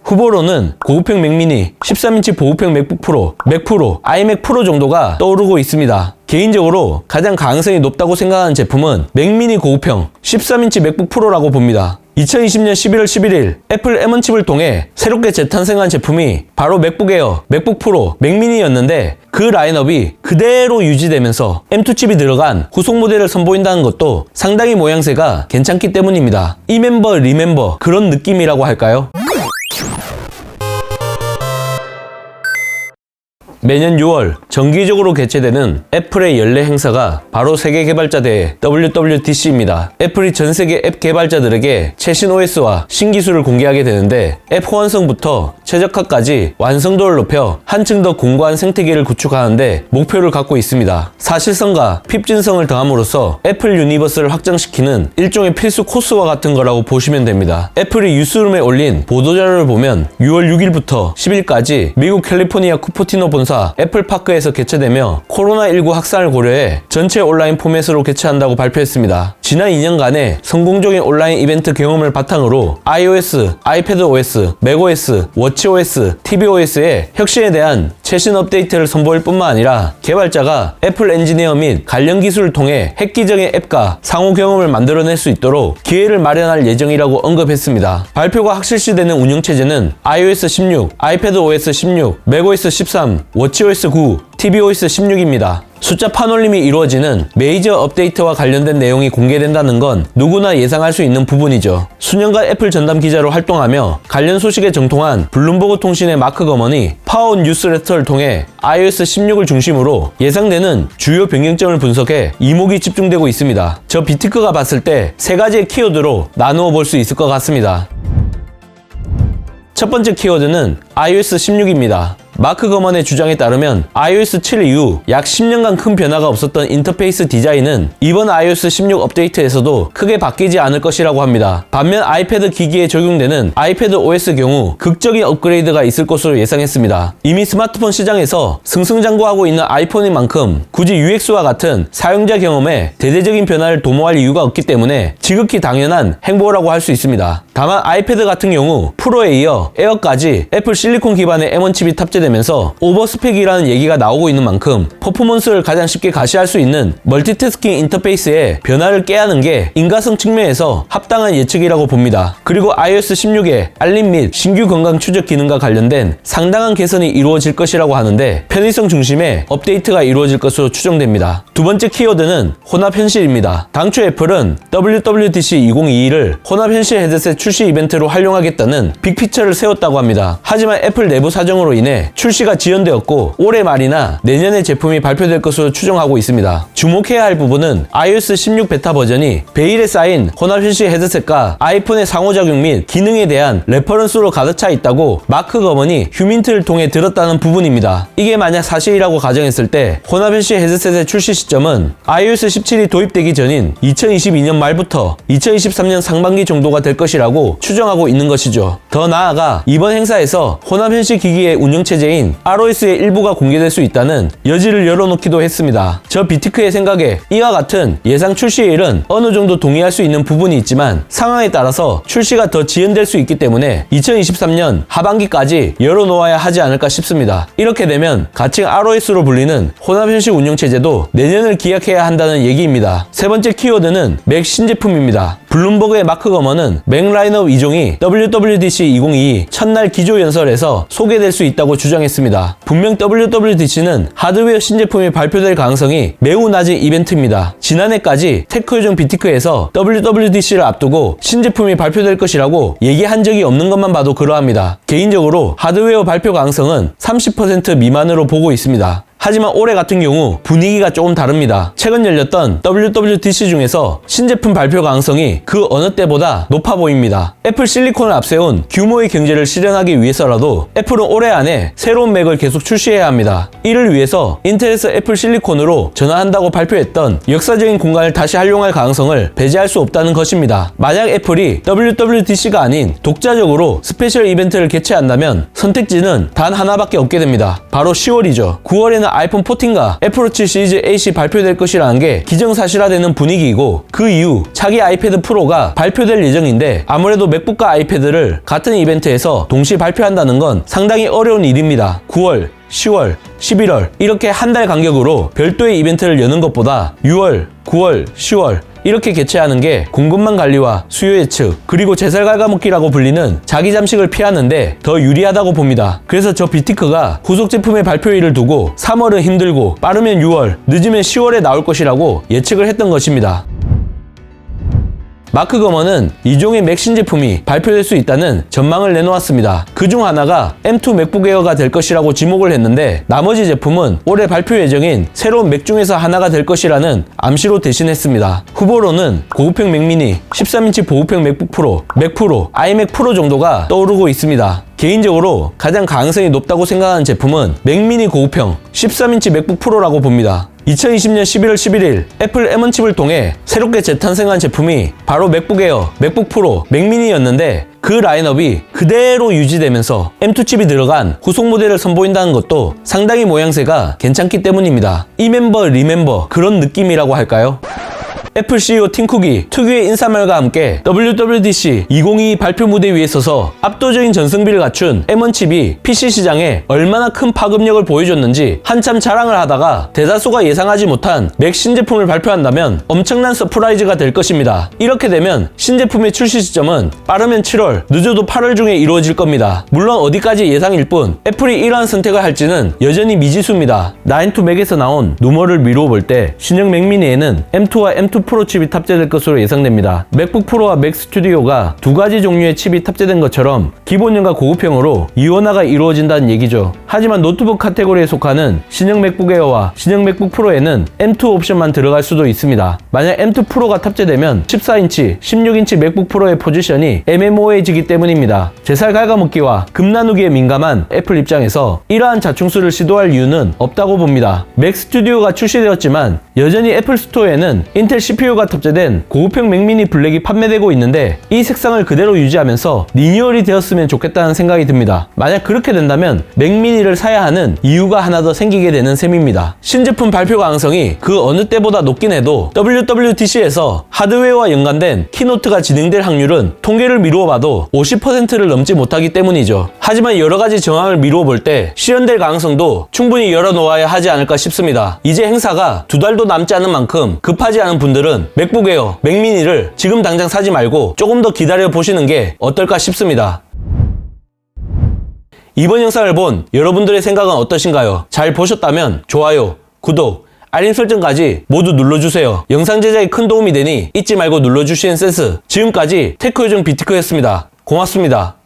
후보로는 고급형 맥미니, 13인치 보급형 맥북 프로, 맥 프로, 아이맥 프로 정도가 떠오르고 있습니다. 개인적으로 가장 가능성이 높다고 생각하는 제품은 맥미니 고급형 13인치 맥북 프로라고 봅니다. 2020년 11월 11일 애플 M1칩을 통해 새롭게 재탄생한 제품이 바로 맥북 에어, 맥북 프로, 맥미니였는데 그 라인업이 그대로 유지되면서 M2 칩이 들어간 후속 모델을 선보인다는 것도 상당히 모양새가 괜찮기 때문입니다. 이멤버 리멤버 그런 느낌이라고 할까요? 매년 6월 정기적으로 개최되는 애플의 연례 행사가 바로 세계 개발자 대회 WWDC입니다. 애플이 전 세계 앱 개발자들에게 최신 OS와 신기술을 공개하게 되는데 앱 호환성부터 최적화까지 완성도를 높여 한층 더 공고한 생태계를 구축하는데 목표를 갖고 있습니다. 사실성과 핍진성을 더함으로써 애플 유니버스를 확장시키는 일종의 필수 코스와 같은 거라고 보시면 됩니다. 애플이 뉴스룸에 올린 보도자료를 보면 6월 6일부터 10일까지 미국 캘리포니아 쿠퍼티노 본사 애플파크에서 개최되며 코로나19 확산을 고려해 전체 온라인 포맷으로 개최한다고 발표했습니다. 지난 2년간의 성공적인 온라인 이벤트 경험을 바탕으로 iOS, iPadOS, macOS, watchOS, tvOS의 혁신에 대한 최신 업데이트를 선보일 뿐만 아니라 개발자가 애플 엔지니어 및 관련 기술을 통해 획기적인 앱과 상호 경험을 만들어낼 수 있도록 기회를 마련할 예정이라고 언급했습니다. 발표가 확실시되는 운영체제는 iOS 16, iPadOS 16, macOS 13, watchOS 9, tvOS 16입니다. 숫자 판올림이 이루어지는 메이저 업데이트와 관련된 내용이 공개된다는 건 누구나 예상할 수 있는 부분이죠. 수년간 애플 전담 기자로 활동하며 관련 소식에 정통한 블룸버그 통신의 마크 거먼이 파워 뉴스레터를 통해 iOS 16을 중심으로 예상되는 주요 변경점을 분석해 이목이 집중되고 있습니다. 저 비티크가 봤을 때 세 가지의 키워드로 나누어 볼 수 있을 것 같습니다. 첫 번째 키워드는 iOS 16입니다. 마크 거먼의 주장에 따르면 iOS 7 이후 약 10년간 큰 변화가 없었던 인터페이스 디자인은 이번 iOS 16 업데이트에서도 크게 바뀌지 않을 것이라고 합니다. 반면 아이패드 기기에 적용되는 아이패드 OS 경우 극적인 업그레이드가 있을 것으로 예상했습니다. 이미 스마트폰 시장에서 승승장구하고 있는 아이폰인 만큼 굳이 UX와 같은 사용자 경험에 대대적인 변화를 도모할 이유가 없기 때문에 지극히 당연한 행보라고 할 수 있습니다. 다만 아이패드 같은 경우 프로에 이어 에어까지 애플 실리콘 기반의 M1 칩이 탑재되면서 오버스펙이라는 얘기가 나오고 있는 만큼 퍼포먼스를 가장 쉽게 가시할 수 있는 멀티태스킹 인터페이스의 변화를 깨하는 게 인가성 측면에서 합당한 예측이라고 봅니다. 그리고 iOS 16의 알림 및 신규 건강 추적 기능과 관련된 상당한 개선이 이루어질 것이라고 하는데 편의성 중심의 업데이트가 이루어질 것으로 추정됩니다. 두 번째 키워드는 혼합 현실입니다. 당초 애플은 WWDC 2022를 혼합 현실 헤드셋 출시 이벤트로 활용하겠다는 빅피처를 세웠다고 합니다. 하지만 애플 내부 사정으로 인해 출시가 지연되었고 올해 말이나 내년에 제품이 발표될 것으로 추정하고 있습니다. 주목해야 할 부분은 iOS 16 베타 버전이 베일에 쌓인 혼합 현실 헤드셋과 아이폰의 상호작용 및 기능에 대한 레퍼런스로 가득 차 있다고 마크 거먼이 휴민트를 통해 들었다는 부분입니다. 이게 만약 사실이라고 가정했을 때 혼합 현실 헤드셋의 출시 시점은 iOS 17이 도입되기 전인 2022년 말부터 2023년 상반기 정도가 될 것이라고 추정하고 있는 것이죠. 더 나아가 이번 행사에서 혼합 현실 기기의 운영체제인 ROS의 일부가 공개될 수 있다는 여지를 열어놓기도 했습니다. 저 비티크의 생각에 이와 같은 예상 출시일은 어느 정도 동의할 수 있는 부분이 있지만 상황에 따라서 출시가 더 지연될 수 있기 때문에 2023년 하반기까지 열어놓아야 하지 않을까 싶습니다. 이렇게 되면 가칭 ROS로 불리는 혼합 현실 운영체제도 내년을 기약해야 한다는 얘기입니다. 세 번째 키워드는 맥 신제품입니다. 블룸버그의 마크 거먼은 맥 라인업 2종이 WWDC 2022 첫날 기조연설에서 소개될 수 있다고 주장했습니다. 분명 WWDC는 하드웨어 신제품이 발표될 가능성이 매우 낮은 이벤트입니다. 지난해까지 테크요정 비티크에서 WWDC를 앞두고 신제품이 발표될 것이라고 얘기한 적이 없는 것만 봐도 그러합니다. 개인적으로 하드웨어 발표 가능성은 30% 미만으로 보고 있습니다. 하지만 올해 같은 경우 분위기가 조금 다릅니다. 최근 열렸던 WWDC 중에서 신제품 발표 가능성이 그 어느 때보다 높아 보입니다. 애플 실리콘을 앞세운 규모의 경제를 실현하기 위해서라도 애플은 올해 안에 새로운 맥을 계속 출시해야 합니다. 이를 위해서 인텔에서 애플 실리콘으로 전환한다고 발표했던 역사적인 공간을 다시 활용할 가능성을 배제할 수 없다는 것입니다. 만약 애플이 WWDC가 아닌 독자적으로 스페셜 이벤트를 개최한다면 선택지는 단 하나밖에 없게 됩니다. 바로 10월이죠. 9월에는 아이폰 14가 애플워치 시리즈 8이 발표될 것이라는 게 기정사실화되는 분위기이고, 그 이후 차기 아이패드 프로가 발표될 예정인데 아무래도 맥북과 아이패드를 같은 이벤트에서 동시에 발표한다는 건 상당히 어려운 일입니다. 9월, 10월, 11월 이렇게 한 달 간격으로 별도의 이벤트를 여는 것보다 6월, 9월, 10월 이렇게 개최하는 게 공급망 관리와 수요 예측, 그리고 제살 갉아먹기라고 불리는 자기 잠식을 피하는데 더 유리하다고 봅니다. 그래서 저 비티크가 후속 제품의 발표일을 두고 3월은 힘들고 빠르면 6월, 늦으면 10월에 나올 것이라고 예측을 했던 것입니다. 마크 거먼은 2종의 맥 신제품이 발표될 수 있다는 전망을 내놓았습니다. 그중 하나가 M2 맥북 에어가 될 것이라고 지목을 했는데, 나머지 제품은 올해 발표 예정인 새로운 맥 중에서 하나가 될 것이라는 암시로 대신했습니다. 후보로는 고급형 맥 미니, 13인치 보급형 맥북 프로, 맥 프로, 아이맥 프로 정도가 떠오르고 있습니다. 개인적으로 가장 가능성이 높다고 생각하는 제품은 맥 미니 고급형 13인치 맥북 프로라고 봅니다. 2020년 11월 11일 애플 M1 칩을 통해 새롭게 재탄생한 제품이 바로 맥북 에어, 맥북 프로, 맥 미니였는데, 그 라인업이 그대로 유지되면서 M2 칩이 들어간 후속 모델을 선보인다는 것도 상당히 모양새가 괜찮기 때문입니다. 이멤버 리멤버 그런 느낌이라고 할까요? 애플 CEO 팀 쿡이 특유의 인사말과 함께 WWDC 2022 발표 무대 위에 서서 압도적인 전성비를 갖춘 M1 칩이 PC 시장에 얼마나 큰 파급력을 보여줬는지 한참 자랑을 하다가 대다수가 예상하지 못한 맥 신제품을 발표한다면 엄청난 서프라이즈가 될 것입니다. 이렇게 되면 신제품의 출시 시점은 빠르면 7월, 늦어도 8월 중에 이루어질 겁니다. 물론 어디까지 예상일 뿐 애플이 이러한 선택을 할지는 여전히 미지수입니다. 9to Mac에서 나온 루머를 미루어 볼 때 신형 맥 미니에는 M2와 M2 프로 칩이 탑재될 것으로 예상됩니다. 맥북 프로와 맥 스튜디오가 두 가지 종류의 칩이 탑재된 것처럼 기본형과 고급형으로 이원화가 이루어진다는 얘기죠. 하지만 노트북 카테고리에 속하는 신형 맥북 에어와 신형 맥북 프로에는 M2 옵션만 들어갈 수도 있습니다. 만약 M2 프로가 탑재되면 14인치, 16인치 맥북 프로의 포지션이 애매모호해지기 때문입니다. 제살 갉아먹기와 급 나누기에 민감한 애플 입장에서 이러한 자충수를 시도할 이유는 없다고 봅니다. 맥 스튜디오가 출시되었지만 여전히 애플 스토어에는 인텔 CPU가 탑재된 고급형 맥 미니 블랙이 판매되고 있는데, 이 색상을 그대로 유지하면서 리뉴얼이 되었으면 좋겠다는 생각이 듭니다. 만약 그렇게 된다면 맥 미니를 사야 하는 이유가 하나 더 생기게 되는 셈입니다. 신제품 발표 가능성이 그 어느 때보다 높긴 해도 WWDC에서 하드웨어와 연관된 키노트가 진행될 확률은 통계를 미루어 봐도 50%를 넘지 못하기 때문이죠. 하지만 여러가지 정황을 미루어 볼 때 실현될 가능성도 충분히 열어놓아야 하지 않을까 싶습니다. 이제 행사가 두 달도 남지 않은 만큼 급하지 않은 분들은 맥북 에어, 맥 미니를 지금 당장 사지 말고 조금 더 기다려 보시는 게 어떨까 싶습니다. 이번 영상을 본 여러분들의 생각은 어떠신가요? 잘 보셨다면 좋아요, 구독, 알림 설정까지 모두 눌러주세요. 영상 제작에 큰 도움이 되니 잊지 말고 눌러주시는 센스. 지금까지 테크요정 비티크였습니다. 고맙습니다.